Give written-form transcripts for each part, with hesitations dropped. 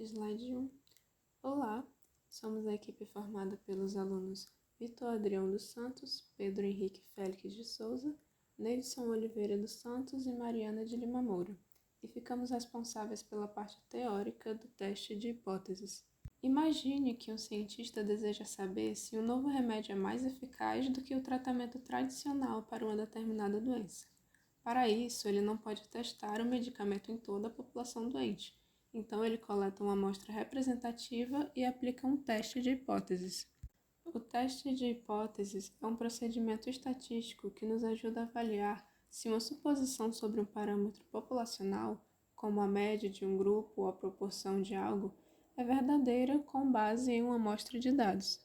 Slide 1. Olá, somos a equipe formada pelos alunos Vitor Adrião dos Santos, Pedro Henrique Félix de Souza, Neidson Oliveira dos Santos e Mariana de Lima Moura, e ficamos responsáveis pela parte teórica do teste de hipóteses. Imagine que um cientista deseja saber se um novo remédio é mais eficaz do que o tratamento tradicional para uma determinada doença. Para isso, ele não pode testar o medicamento em toda a população doente. Então, ele coleta uma amostra representativa e aplica um teste de hipóteses. O teste de hipóteses é um procedimento estatístico que nos ajuda a avaliar se uma suposição sobre um parâmetro populacional, como a média de um grupo ou a proporção de algo, é verdadeira com base em uma amostra de dados.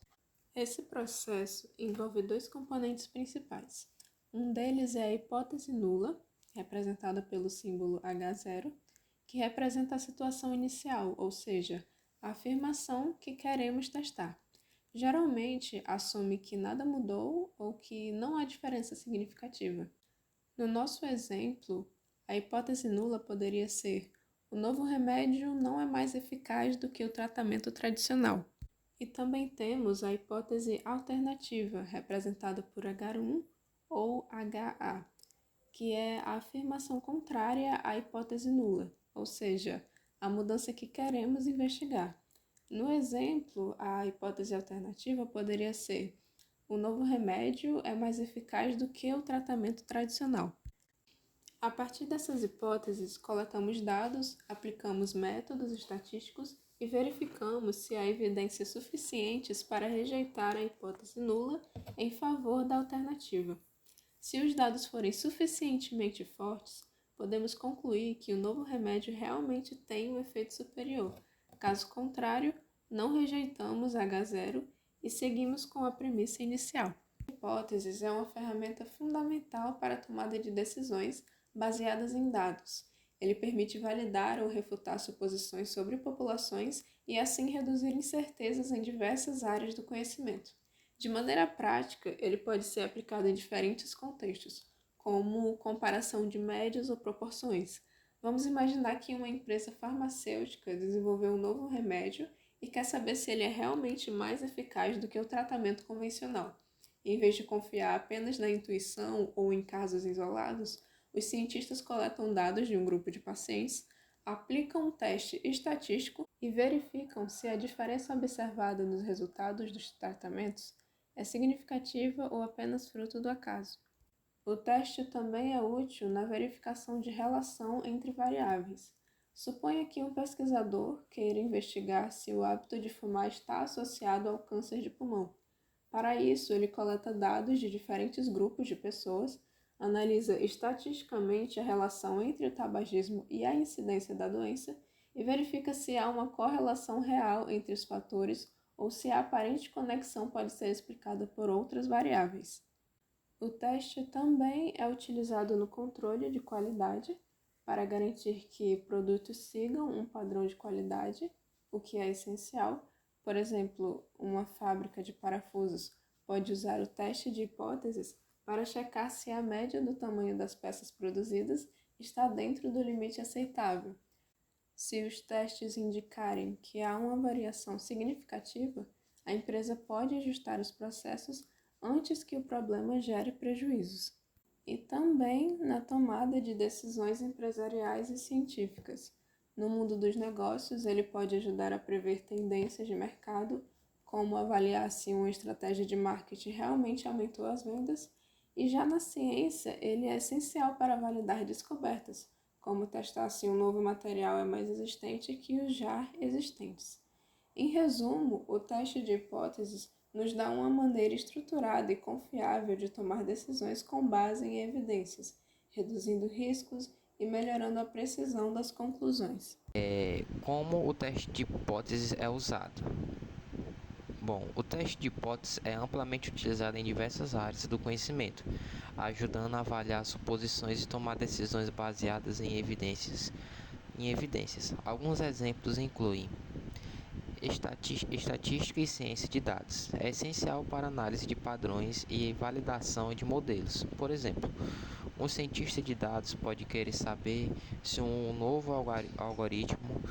Esse processo envolve dois componentes principais. Um deles é a hipótese nula, representada pelo símbolo H0, que representa a situação inicial, ou seja, a afirmação que queremos testar. Geralmente, assume que nada mudou ou que não há diferença significativa. No nosso exemplo, a hipótese nula poderia ser: o novo remédio não é mais eficaz do que o tratamento tradicional. E também temos a hipótese alternativa, representada por H1 ou HA, que é a afirmação contrária à hipótese nula, ou seja, a mudança que queremos investigar. No exemplo, a hipótese alternativa poderia ser: o novo remédio é mais eficaz do que o tratamento tradicional. A partir dessas hipóteses, coletamos dados, aplicamos métodos estatísticos e verificamos se há evidências suficientes para rejeitar a hipótese nula em favor da alternativa. Se os dados forem suficientemente fortes, podemos concluir que o novo remédio realmente tem um efeito superior. Caso contrário, não rejeitamos H0 e seguimos com a premissa inicial. Hipóteses é uma ferramenta fundamental para a tomada de decisões baseadas em dados. Ele permite validar ou refutar suposições sobre populações e assim reduzir incertezas em diversas áreas do conhecimento. De maneira prática, ele pode ser aplicado em diferentes contextos, como comparação de médias ou proporções. Vamos imaginar que uma empresa farmacêutica desenvolveu um novo remédio e quer saber se ele é realmente mais eficaz do que o tratamento convencional. Em vez de confiar apenas na intuição ou em casos isolados, os cientistas coletam dados de um grupo de pacientes, aplicam um teste estatístico e verificam se a diferença observada nos resultados dos tratamentos é significativa ou apenas fruto do acaso. O teste também é útil na verificação de relação entre variáveis. Suponha que um pesquisador queira investigar se o hábito de fumar está associado ao câncer de pulmão. Para isso, ele coleta dados de diferentes grupos de pessoas, analisa estatisticamente a relação entre o tabagismo e a incidência da doença e verifica se há uma correlação real entre os fatores ou se a aparente conexão pode ser explicada por outras variáveis. O teste também é utilizado no controle de qualidade para garantir que produtos sigam um padrão de qualidade, o que é essencial. Por exemplo, uma fábrica de parafusos pode usar o teste de hipóteses para checar se a média do tamanho das peças produzidas está dentro do limite aceitável. Se os testes indicarem que há uma variação significativa, a empresa pode ajustar os processos antes que o problema gere prejuízos. E também na tomada de decisões empresariais e científicas. No mundo dos negócios, ele pode ajudar a prever tendências de mercado, como avaliar se uma estratégia de marketing realmente aumentou as vendas, e já na ciência, ele é essencial para validar descobertas, como testar se um novo material é mais resistente que os já existentes. Em resumo, o teste de hipóteses nos dá uma maneira estruturada e confiável de tomar decisões com base em evidências, reduzindo riscos e melhorando a precisão das conclusões. Como o teste de hipóteses é usado? Bom, o teste de hipóteses é amplamente utilizado em diversas áreas do conhecimento, ajudando a avaliar suposições e tomar decisões baseadas em evidências. Alguns exemplos incluem estatística e ciência de dados. É essencial para análise de padrões e validação de modelos. Por exemplo, um cientista de dados pode querer saber se um novo algoritmo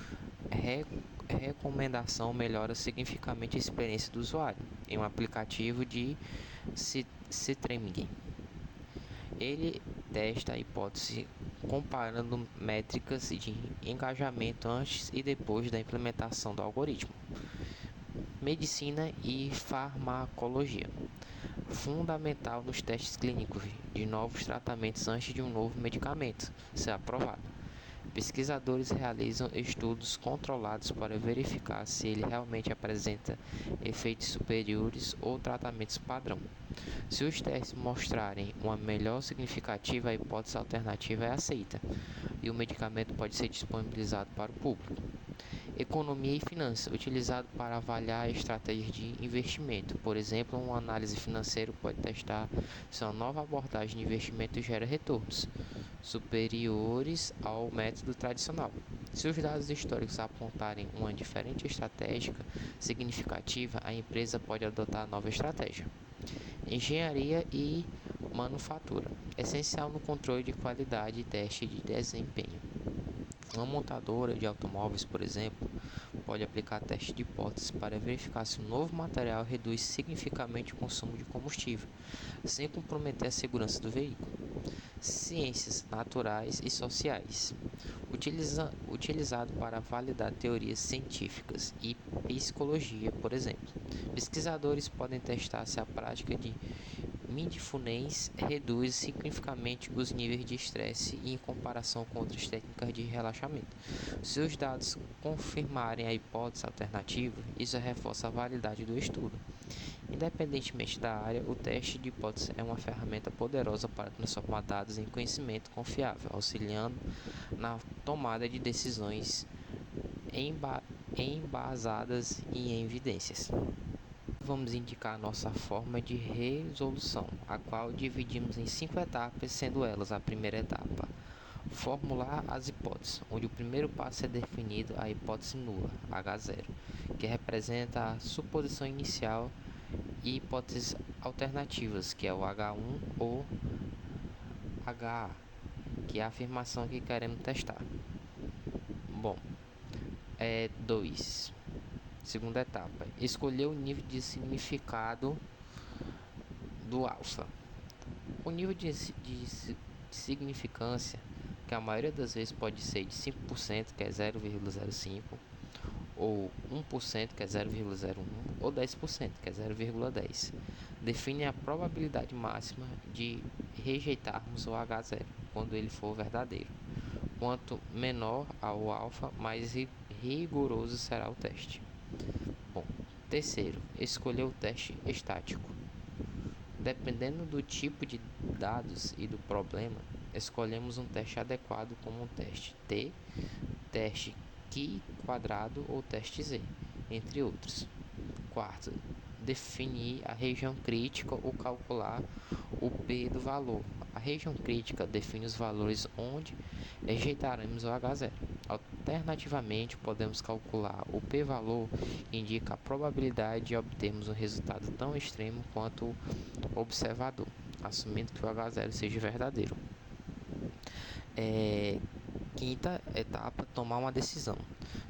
recomendação melhora significativamente a experiência do usuário em um aplicativo de streaming. Ele testa a hipótese comparando métricas de engajamento antes e depois da implementação do algoritmo. Medicina e farmacologia. Fundamental nos testes clínicos de novos tratamentos antes de um novo medicamento ser aprovado. Pesquisadores realizam estudos controlados para verificar se ele realmente apresenta efeitos superiores ou tratamentos padrão. Se os testes mostrarem uma melhor significativa, a hipótese alternativa é aceita e o medicamento pode ser disponibilizado para o público. Economia e finanças, utilizado para avaliar estratégias de investimento. Por exemplo, uma análise financeira pode testar se uma nova abordagem de investimento gera retornos superiores ao método tradicional. Se os dados históricos apontarem uma diferente estratégia significativa, a empresa pode adotar nova estratégia. Engenharia e manufatura, essencial no controle de qualidade e teste de desempenho. Uma montadora de automóveis, por exemplo, pode aplicar testes de hipóteses para verificar se o novo material reduz significativamente o consumo de combustível, sem comprometer a segurança do veículo. Ciências naturais e sociais, utilizado para validar teorias científicas e psicologia, por exemplo. Pesquisadores podem testar se a prática de mindfulness reduz significativamente os níveis de estresse em comparação com outras técnicas de relaxamento. Se os dados confirmarem a hipótese alternativa, isso reforça a validade do estudo. Independentemente da área, o teste de hipótese é uma ferramenta poderosa para transformar dados em conhecimento confiável, auxiliando na tomada de decisões embasadas em evidências. Vamos indicar nossa forma de resolução, a qual dividimos em 5 etapas, sendo elas: a primeira etapa, formular as hipóteses, onde o primeiro passo é definido a hipótese nula, H0, que representa a suposição inicial, e hipóteses alternativas, que é o H1 ou HA, que é a afirmação que queremos testar. 2. Segunda etapa, escolher o nível de significado do alfa. O nível de significância, que a maioria das vezes pode ser de 5%, que é 0,05, ou 1%, que é 0,01, ou 10%, que é 0,10, define a probabilidade máxima de rejeitarmos o H0 quando ele for verdadeiro. Quanto menor o alfa, mais rigoroso será o teste. Terceiro, escolher o teste estático. Dependendo do tipo de dados e do problema, escolhemos um teste adequado como um teste T, teste Chi quadrado ou teste Z, entre outros. Quarto, definir a região crítica ou calcular o P do valor. A região crítica define os valores onde rejeitaremos o H0. Alternativamente, podemos calcular o p-valor, que indica a probabilidade de obtermos um resultado tão extremo quanto o observador, assumindo que o H0 seja verdadeiro. Quinta etapa, tomar uma decisão.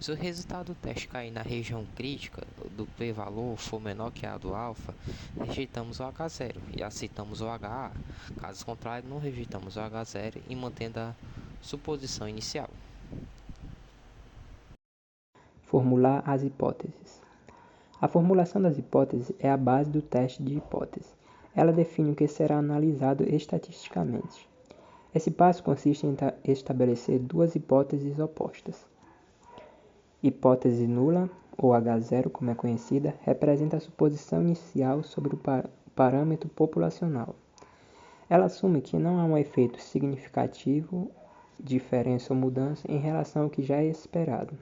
Se o resultado do teste cair na região crítica do p-valor for menor que a do alfa, rejeitamos o H0 e aceitamos o HA. Caso contrário, não rejeitamos o H0 e mantendo a suposição inicial. Formular as hipóteses. A formulação das hipóteses é a base do teste de hipótese. Ela define o que será analisado estatisticamente. Esse passo consiste em estabelecer duas hipóteses opostas. Hipótese nula, ou H0, como é conhecida, representa a suposição inicial sobre o parâmetro populacional. Ela assume que não há um efeito significativo, diferença ou mudança em relação ao que já é esperado.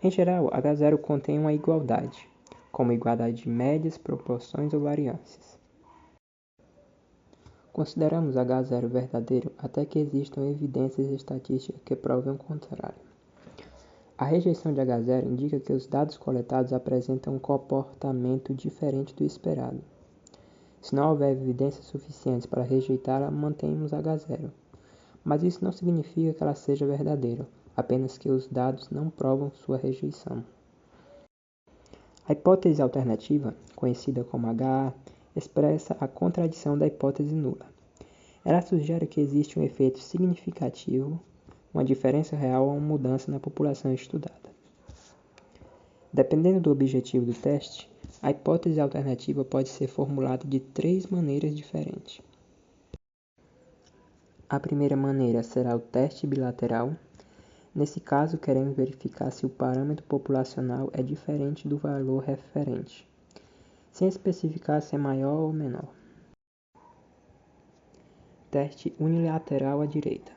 Em geral, H0 contém uma igualdade, como igualdade de médias, proporções ou variâncias. Consideramos H0 verdadeiro até que existam evidências estatísticas que provem o contrário. A rejeição de H0 indica que os dados coletados apresentam um comportamento diferente do esperado. Se não houver evidências suficientes para rejeitá-la, mantemos H0. Mas isso não significa que ela seja verdadeira, apenas que os dados não provam sua rejeição. A hipótese alternativa, conhecida como HA, expressa a contradição da hipótese nula. Ela sugere que existe um efeito significativo, uma diferença real ou uma mudança na população estudada. Dependendo do objetivo do teste, a hipótese alternativa pode ser formulada de 3 maneiras diferentes. A primeira maneira será o teste bilateral. Nesse caso, queremos verificar se o parâmetro populacional é diferente do valor referente, sem especificar se é maior ou menor. Teste unilateral à direita.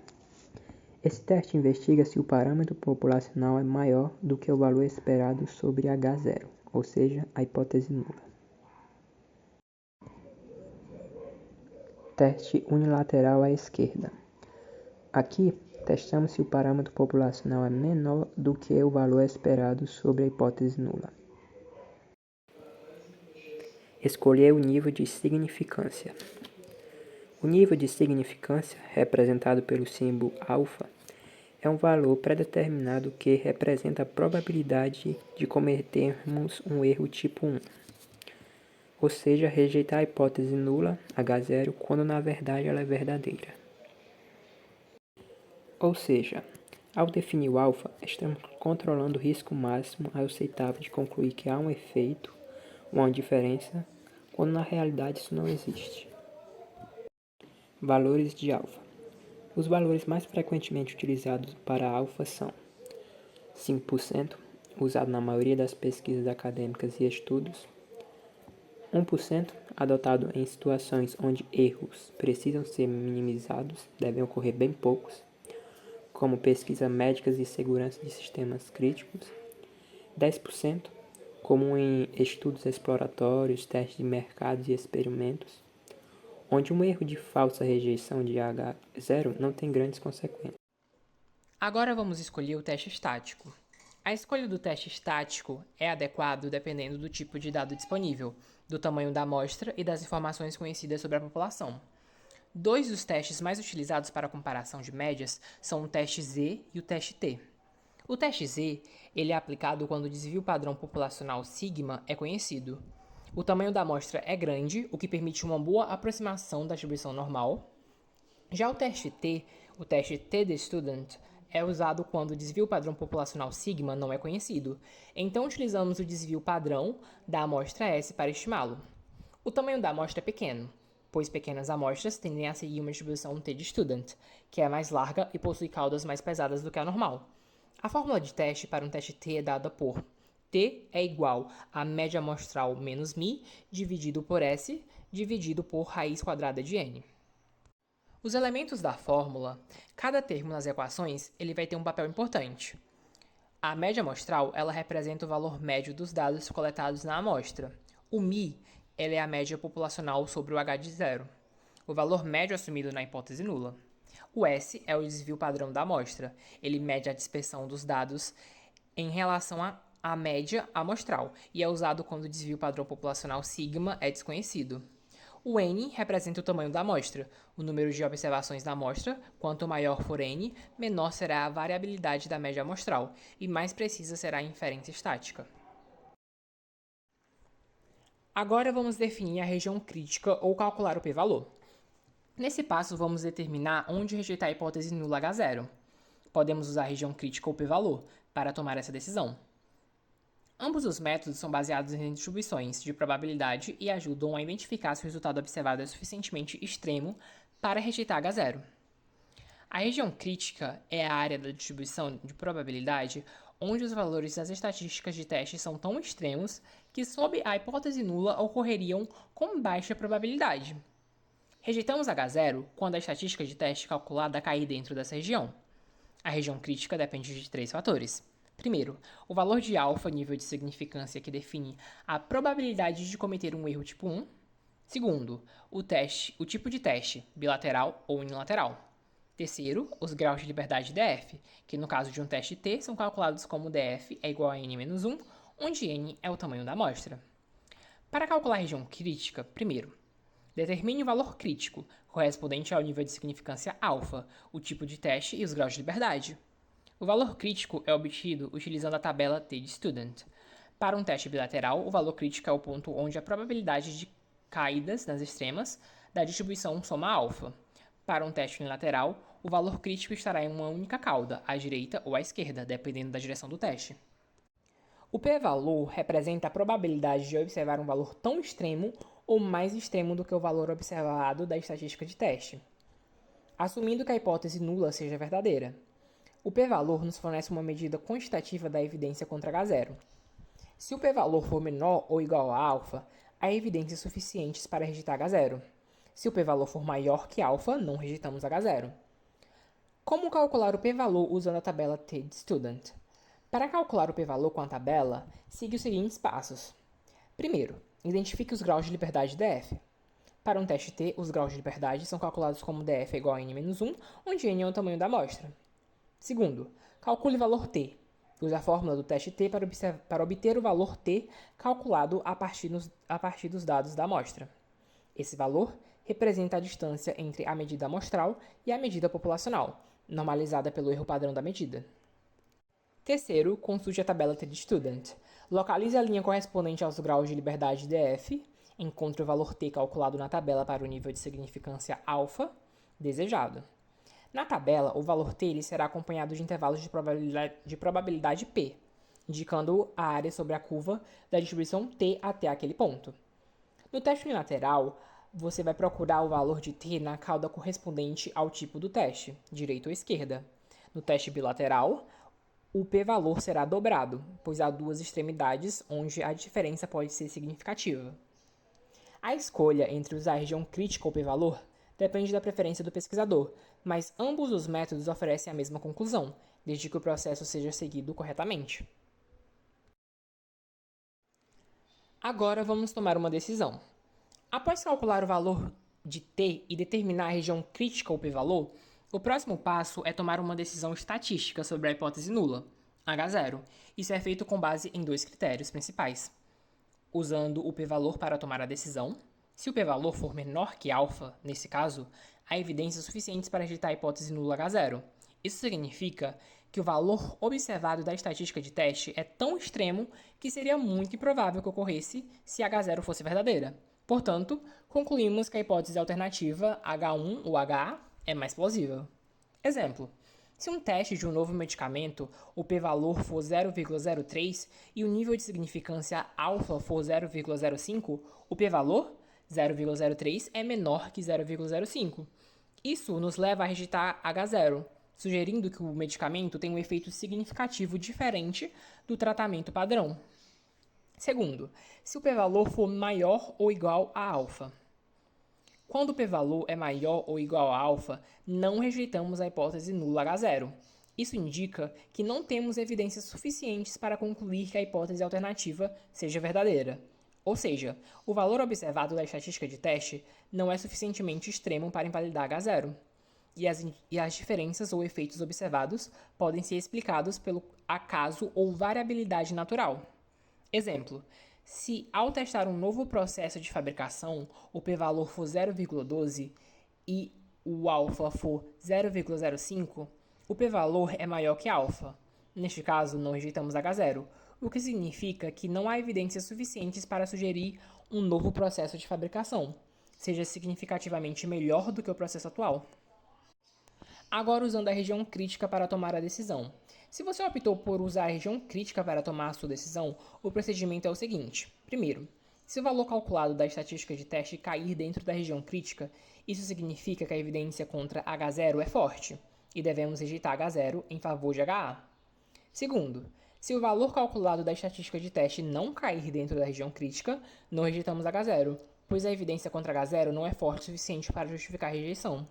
Esse teste investiga se o parâmetro populacional é maior do que o valor esperado sobre H0, ou seja, a hipótese nula. Teste unilateral à esquerda. Aqui, testamos se o parâmetro populacional é menor do que o valor esperado sobre a hipótese nula. Escolher o nível de significância. O nível de significância, representado pelo símbolo alfa, é um valor pré-determinado que representa a probabilidade de cometermos um erro tipo 1, ou seja, rejeitar a hipótese nula, H0, quando na verdade ela é verdadeira. Ou seja, ao definir o alfa, estamos controlando o risco máximo aceitável de concluir que há um efeito, uma diferença, quando na realidade isso não existe. Valores de alfa. Os valores mais frequentemente utilizados para alfa são 5%, usado na maioria das pesquisas acadêmicas e estudos, 1%, adotado em situações onde erros precisam ser minimizados, devem ocorrer bem poucos, como pesquisas médicas e segurança de sistemas críticos, 10%, comum em estudos exploratórios, testes de mercados e experimentos, onde um erro de falsa rejeição de H0 não tem grandes consequências. Agora vamos escolher o teste estático. A escolha do teste estático é adequado dependendo do tipo de dado disponível, do tamanho da amostra e das informações conhecidas sobre a população. 2 dos testes mais utilizados para a comparação de médias são o teste Z e o teste T. O teste Z ele é aplicado quando o desvio padrão populacional sigma é conhecido. O tamanho da amostra é grande, o que permite uma boa aproximação da distribuição normal. Já o teste T de Student, é usado quando o desvio padrão populacional sigma não é conhecido. Então, utilizamos o desvio padrão da amostra S para estimá-lo. O tamanho da amostra é pequeno, pois pequenas amostras tendem a seguir uma distribuição T de Student, que é mais larga e possui caudas mais pesadas do que a normal. A fórmula de teste para um teste T é dada por T é igual a média amostral menos μ dividido por S dividido por raiz quadrada de N. Os elementos da fórmula, cada termo nas equações, ele vai ter um papel importante. A média amostral, ela representa o valor médio dos dados coletados na amostra. O μ, ela é a média populacional sobre o H de 0, o valor médio assumido na hipótese nula. O S é o desvio padrão da amostra, ele mede a dispersão dos dados em relação à média amostral e é usado quando o desvio padrão populacional sigma é desconhecido. O N representa o tamanho da amostra, o número de observações da amostra. Quanto maior for N, menor será a variabilidade da média amostral e mais precisa será a inferência estática. Agora vamos definir a região crítica ou calcular o p-valor. Nesse passo, vamos determinar onde rejeitar a hipótese nula H0. Podemos usar a região crítica ou p-valor para tomar essa decisão. Ambos os métodos são baseados em distribuições de probabilidade e ajudam a identificar se o resultado observado é suficientemente extremo para rejeitar H0. A região crítica é a área da distribuição de probabilidade onde os valores das estatísticas de teste são tão extremos que, sob a hipótese nula, ocorreriam com baixa probabilidade. Rejeitamos H0 quando a estatística de teste calculada cair dentro dessa região. A região crítica depende de 3 fatores. Primeiro, o valor de alfa, nível de significância que define a probabilidade de cometer um erro tipo 1. Segundo, o tipo de teste, bilateral ou unilateral. Terceiro, os graus de liberdade DF, que no caso de um teste T são calculados como DF é igual a N-1, onde N é o tamanho da amostra. Para calcular a região crítica, primeiro, determine o valor crítico, correspondente ao nível de significância alfa, o tipo de teste e os graus de liberdade. O valor crítico é obtido utilizando a tabela T de Student. Para um teste bilateral, o valor crítico é o ponto onde a probabilidade de caídas nas extremas da distribuição soma alfa. Para um teste unilateral, o valor crítico estará em uma única cauda, à direita ou à esquerda, dependendo da direção do teste. O p-valor representa a probabilidade de observar um valor tão extremo ou mais extremo do que o valor observado da estatística de teste, assumindo que a hipótese nula seja verdadeira. O p-valor nos fornece uma medida quantitativa da evidência contra H0. Se o p-valor for menor ou igual a alfa, há evidências suficientes para rejeitar H0. Se o p-valor for maior que alfa, não rejeitamos H0. Como calcular o p-valor usando a tabela T de Student? Para calcular o p-valor com a tabela, siga os seguintes passos. Primeiro, identifique os graus de liberdade df. Para um teste T, os graus de liberdade são calculados como df é igual a n-1, onde n é o tamanho da amostra. Segundo, calcule o valor t. Use a fórmula do teste T para obter o valor t calculado a partir dos dados da amostra. Esse valor representa a distância entre a medida amostral e a medida populacional, normalizada pelo erro padrão da medida. Terceiro, consulte a tabela T de Student. Localize a linha correspondente aos graus de liberdade df, encontre o valor t calculado na tabela para o nível de significância alfa desejado. Na tabela, o valor t será acompanhado de intervalos de probabilidade p, indicando a área sobre a curva da distribuição t até aquele ponto. No teste unilateral, você vai procurar o valor de t na cauda correspondente ao tipo do teste, direita ou esquerda. No teste bilateral, o p-valor será dobrado, pois há duas extremidades onde a diferença pode ser significativa. A escolha entre usar a região crítica ou p-valor depende da preferência do pesquisador, mas ambos os métodos oferecem a mesma conclusão, desde que o processo seja seguido corretamente. Agora vamos tomar uma decisão. Após calcular o valor de t e determinar a região crítica ou p-valor, o próximo passo é tomar uma decisão estatística sobre a hipótese nula, H0. Isso é feito com base em dois critérios principais. Usando o p-valor para tomar a decisão. Se o p-valor for menor que alfa, nesse caso, há evidências suficientes para rejeitar a hipótese nula H0. Isso significa que o valor observado da estatística de teste é tão extremo que seria muito improvável que ocorresse se H0 fosse verdadeira. Portanto, concluímos que a hipótese alternativa H1 ou HA é mais plausível. Exemplo: se um teste de um novo medicamento, o p-valor for 0,03 e o nível de significância alfa for 0,05, o p-valor 0,03 é menor que 0,05. Isso nos leva a rejeitar H0, sugerindo que o medicamento tem um efeito significativo diferente do tratamento padrão. Segundo, se o p-valor for maior ou igual a alfa. Quando o p-valor é maior ou igual a alfa, não rejeitamos a hipótese nula H0. Isso indica que não temos evidências suficientes para concluir que a hipótese alternativa seja verdadeira. Ou seja, o valor observado da estatística de teste não é suficientemente extremo para invalidar H0. E as diferenças ou efeitos observados podem ser explicados pelo acaso ou variabilidade natural. Exemplo: se ao testar um novo processo de fabricação, o p-valor for 0,12 e o alfa for 0,05, o p-valor é maior que alfa. Neste caso, não rejeitamos H0, o que significa que não há evidências suficientes para sugerir um novo processo de fabricação, seja significativamente melhor do que o processo atual. Agora, usando a região crítica para tomar a decisão. Se você optou por usar a região crítica para tomar a sua decisão, o procedimento é o seguinte. Primeiro, se o valor calculado da estatística de teste cair dentro da região crítica, isso significa que a evidência contra H0 é forte, e devemos rejeitar H0 em favor de HA. Segundo, se o valor calculado da estatística de teste não cair dentro da região crítica, não rejeitamos H0, pois a evidência contra H0 não é forte o suficiente para justificar a rejeição.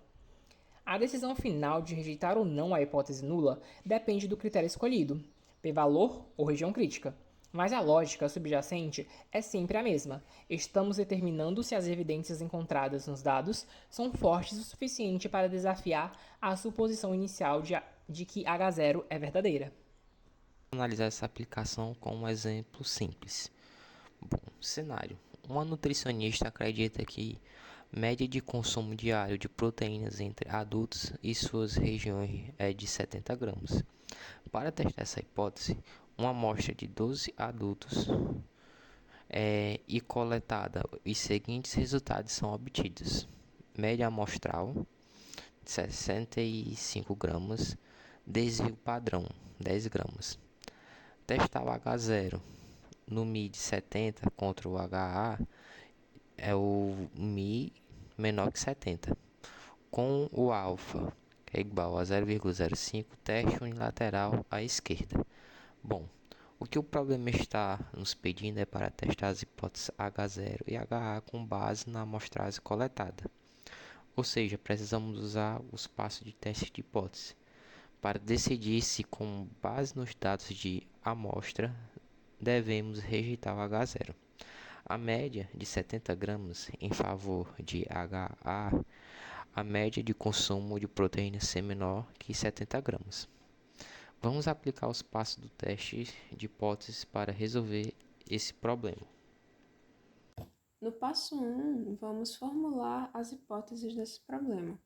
A decisão final de rejeitar ou não a hipótese nula depende do critério escolhido, p-valor ou região crítica. Mas a lógica subjacente é sempre a mesma. Estamos determinando se as evidências encontradas nos dados são fortes o suficiente para desafiar a suposição inicial de que H0 é verdadeira. Vou analisar essa aplicação com um exemplo simples. Bom, cenário. Uma nutricionista acredita que média de consumo diário de proteínas entre adultos e suas regiões é de 70 gramas. Para testar essa hipótese, uma amostra de 12 adultos e coletada, os seguintes resultados são obtidos: média amostral 65 gramas, desvio padrão 10 gramas. Testar o H0 no Mi de 70 contra o HA é o Mi menor que 70, com o alfa que é igual a 0,05, teste unilateral à esquerda. Bom, o que o problema está nos pedindo é para testar as hipóteses H0 e HA com base na amostragem coletada. Ou seja, precisamos usar os passos de teste de hipótese para decidir se, com base nos dados de amostra, devemos rejeitar o H0. A média de 70 gramas em favor de HA, a média de consumo de proteína C menor que 70 gramas. Vamos aplicar os passos do teste de hipóteses para resolver esse problema. No passo 1, vamos formular as hipóteses desse problema.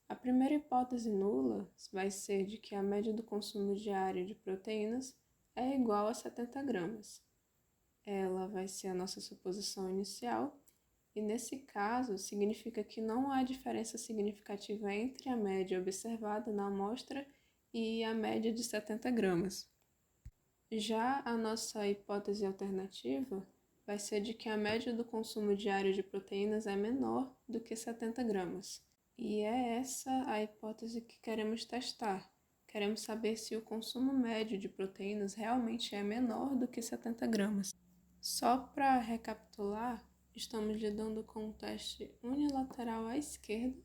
A primeira hipótese nula vai ser de que a média do consumo diário de proteínas é igual a 70 gramas. Ela vai ser a nossa suposição inicial, e nesse caso significa que não há diferença significativa entre a média observada na amostra e a média de 70 gramas. Já a nossa hipótese alternativa vai ser de que a média do consumo diário de proteínas é menor do que 70 gramas. E é essa a hipótese que queremos testar. Queremos saber se o consumo médio de proteínas realmente é menor do que 70 gramas. Só para recapitular, estamos lidando com um teste unilateral à esquerda,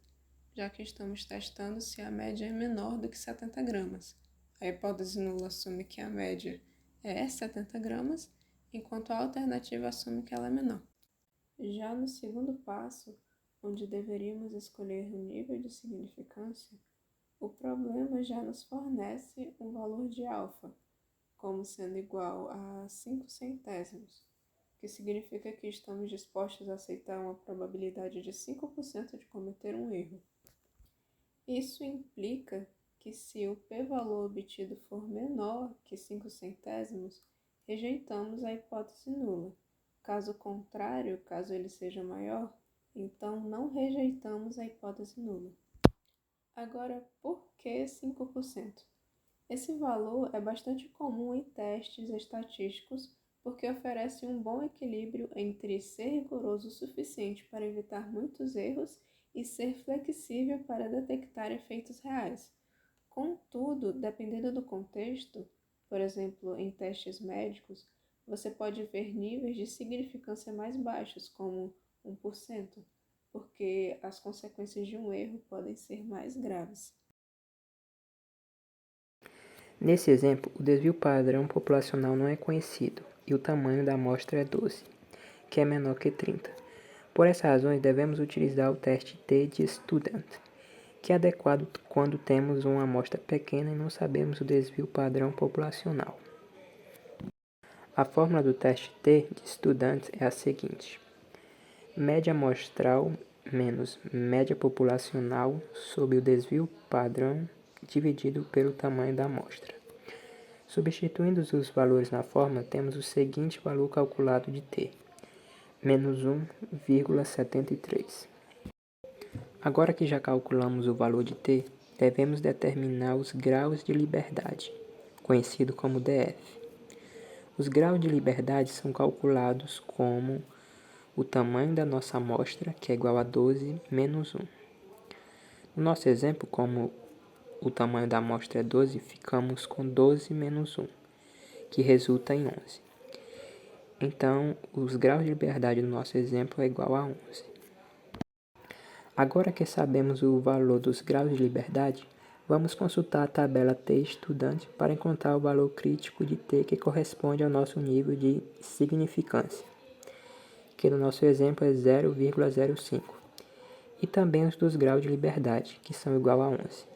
já que estamos testando se a média é menor do que 70 gramas. A hipótese nula assume que a média é 70 gramas, enquanto a alternativa assume que ela é menor. Já no segundo passo, onde deveríamos escolher o nível de significância, o problema já nos fornece um valor de alfa, como sendo igual a 5 centésimos, que significa que estamos dispostos a aceitar uma probabilidade de 5% de cometer um erro. Isso implica que se o p-valor obtido for menor que 5 centésimos, rejeitamos a hipótese nula. Caso contrário, caso ele seja maior, então não rejeitamos a hipótese nula. Agora, por que 5%? Esse valor é bastante comum em testes estatísticos porque oferece um bom equilíbrio entre ser rigoroso o suficiente para evitar muitos erros e ser flexível para detectar efeitos reais. Contudo, dependendo do contexto, por exemplo, em testes médicos, você pode ver níveis de significância mais baixos, como 1%, porque as consequências de um erro podem ser mais graves. Nesse exemplo, o desvio padrão populacional não é conhecido e o tamanho da amostra é 12, que é menor que 30. Por essas razões, devemos utilizar o teste T de student, que é adequado quando temos uma amostra pequena e não sabemos o desvio padrão populacional. A fórmula do teste T de student é a seguinte: média amostral menos média populacional sobre o desvio padrão dividido pelo tamanho da amostra. Substituindo os valores na fórmula, temos o seguinte valor calculado de T, menos 1,73. Agora que já calculamos o valor de T, devemos determinar os graus de liberdade, conhecido como DF. Os graus de liberdade são calculados como o tamanho da nossa amostra, que é igual a 12 menos 1. No nosso exemplo, como o tamanho da amostra é 12, ficamos com 12 menos 1, que resulta em 11. Então, os graus de liberdade do nosso exemplo é igual a 11. Agora que sabemos o valor dos graus de liberdade, vamos consultar a tabela T estudante para encontrar o valor crítico de T que corresponde ao nosso nível de significância, que no nosso exemplo é 0,05, e também os dos graus de liberdade, que são igual a 11.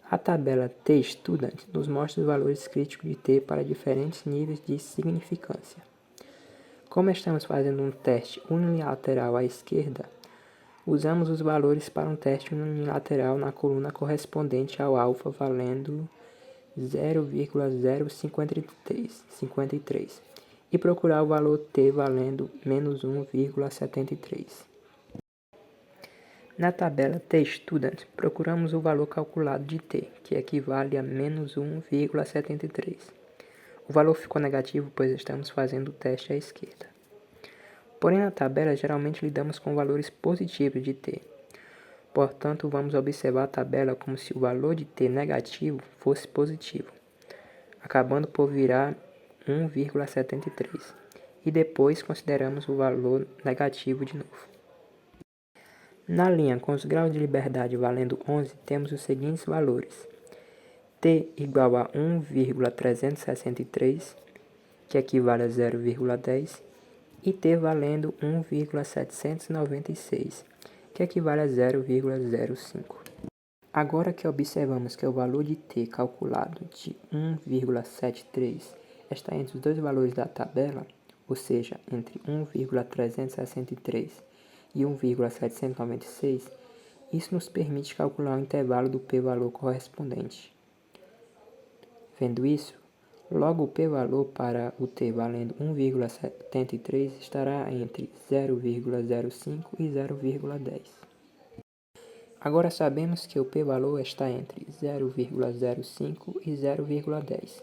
A tabela T-Student nos mostra os valores críticos de T para diferentes níveis de significância. Como estamos fazendo um teste unilateral à esquerda, usamos os valores para um teste unilateral na coluna correspondente ao alfa valendo 0,053 e procurar o valor t valendo menos 1,73. Na tabela T-Student, procuramos o valor calculado de t, que equivale a menos 1,73. O valor ficou negativo, pois estamos fazendo o teste à esquerda. Porém, na tabela, geralmente lidamos com valores positivos de t. Portanto, vamos observar a tabela como se o valor de t negativo fosse positivo, acabando por virar 1,73. E depois consideramos o valor negativo de novo. Na linha com os graus de liberdade valendo 11, temos os seguintes valores. T igual a 1,363, que equivale a 0,10, e T valendo 1,796, que equivale a 0,05. Agora que observamos que o valor de T calculado de 1,73 está entre os dois valores da tabela, ou seja, entre 1,363 e 1,796, isso nos permite calcular o intervalo do p-valor correspondente. Vendo isso, logo o p-valor para o t valendo 1,73 estará entre 0,05 e 0,10. Agora sabemos que o p-valor está entre 0,05 e 0,10.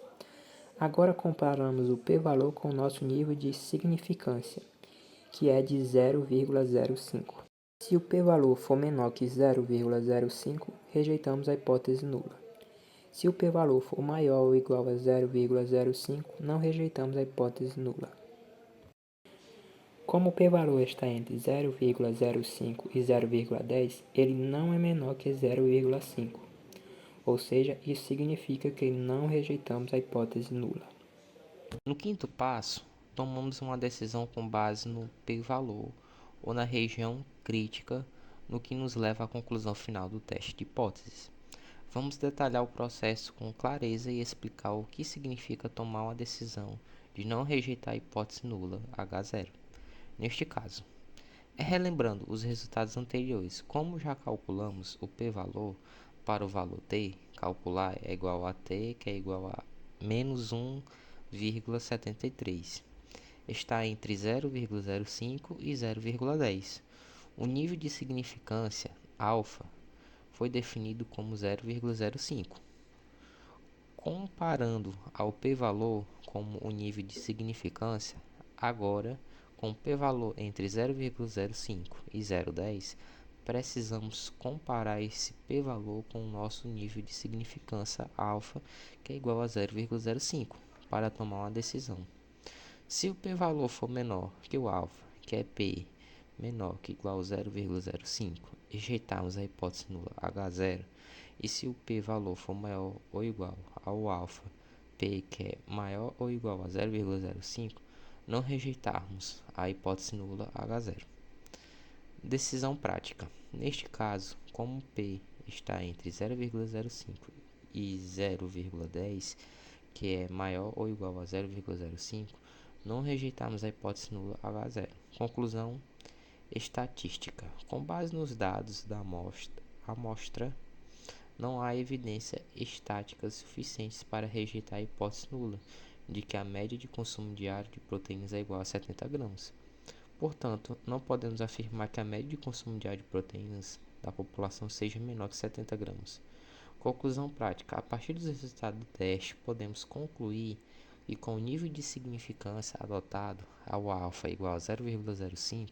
Agora comparamos o p-valor com o nosso nível de significância, que é de 0,05. Se o p-valor for menor que 0,05, rejeitamos a hipótese nula. Se o p-valor for maior ou igual a 0,05, não rejeitamos a hipótese nula. Como o p-valor está entre 0,05 e 0,10, ele não é menor que 0,5. Ou seja, isso significa que não rejeitamos a hipótese nula. No quinto passo, tomamos uma decisão com base no p-valor ou na região crítica, no que nos leva à conclusão final do teste de hipóteses. Vamos detalhar o processo com clareza e explicar o que significa tomar uma decisão de não rejeitar a hipótese nula H0. Neste caso, relembrando os resultados anteriores, como já calculamos o p-valor para o valor t, calcular é igual a t, que é igual a menos 1,73. Está entre 0,05 e 0,10. O nível de significância alfa foi definido como 0,05. Comparando ao p-valor como o nível de significância, agora, com o p-valor entre 0,05 e 0,10, precisamos comparar esse p-valor com o nosso nível de significância alfa, que é igual a 0,05, para tomar uma decisão. Se o p-valor for menor que o alfa, que é p menor que igual a 0,05, rejeitarmos a hipótese nula H0, e se o p-valor for maior ou igual ao alfa, p que é maior ou igual a 0,05, não rejeitarmos a hipótese nula H0. Decisão prática. Neste caso, como p está entre 0,05 e 0,10, que é maior ou igual a 0,05, não rejeitamos a hipótese nula H0. Conclusão estatística. Com base nos dados da amostra, não há evidência estática suficiente para rejeitar a hipótese nula de que a média de consumo diário de proteínas é igual a 70 gramas. Portanto, não podemos afirmar que a média de consumo diário de proteínas da população seja menor que 70 gramas. Conclusão prática. A partir dos resultados do teste, podemos concluir que com o nível de significância adotado ao alfa igual a 0,05,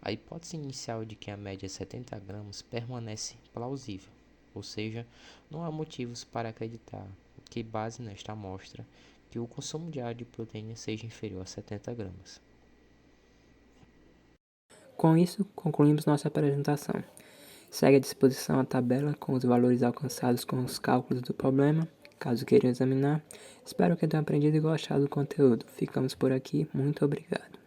a hipótese inicial de que a média é 70 gramas permanece plausível, ou seja, não há motivos para acreditar que, base nesta amostra, que o consumo diário de proteína seja inferior a 70 gramas. Com isso, concluímos nossa apresentação. Segue à disposição a tabela com os valores alcançados com os cálculos do problema, caso queiram examinar. Espero que tenham aprendido e gostado do conteúdo. Ficamos por aqui. Muito obrigado.